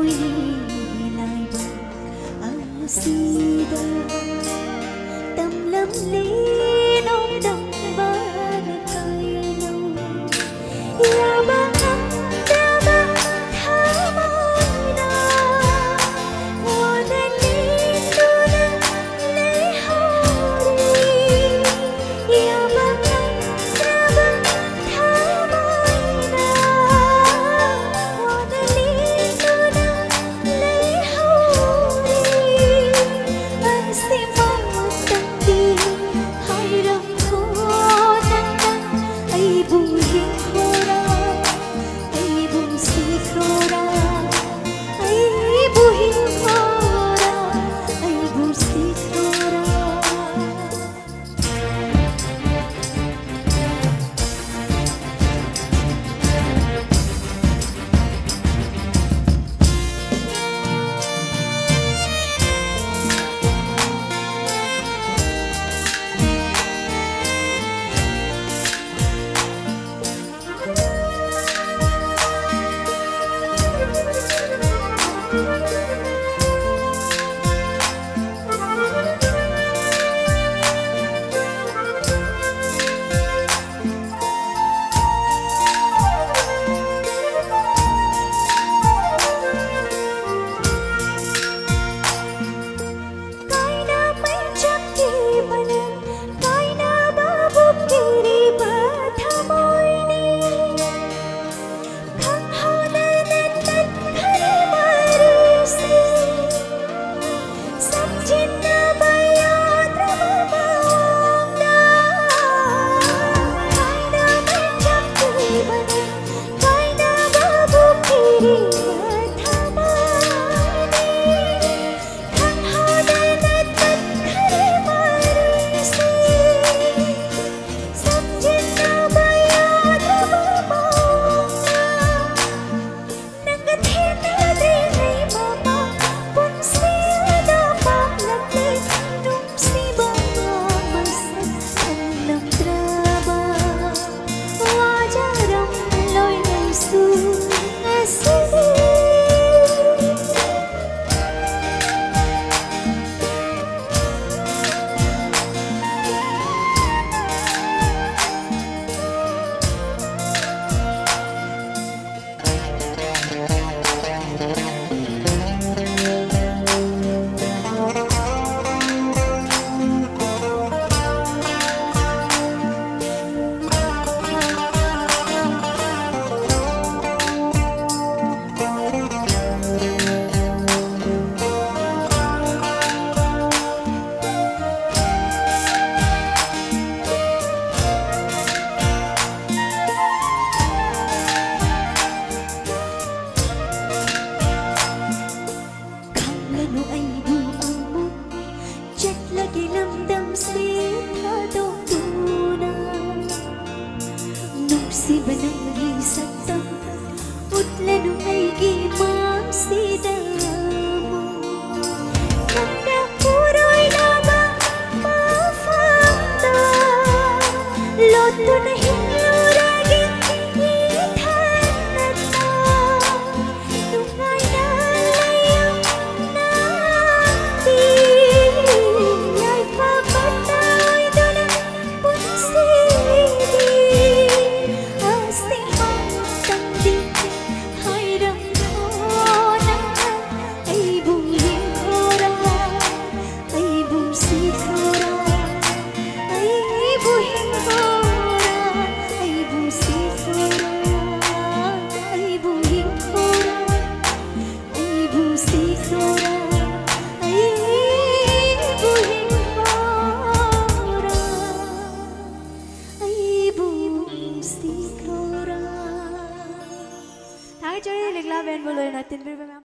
vui lại sida tâm lâm lý nông đồng ba cây lâu ya ba ya ba tha mai na wa na li tu na le hori ya ba ya ba tha mai na wa na li tu na le hori si mong tăng đi hai răng khô nắng nắng ai buồn hiên khô ra ai buồn si khô ra ai buồn hiên khô ra ai buồn si khô ra si benang satan utlanu aigi si damu nanda puroi laba mafanda lotu nahi uragi ithanata tungai na layam nati ai pa patai dona punsi Tayo, Jerry, liglaban mo natin.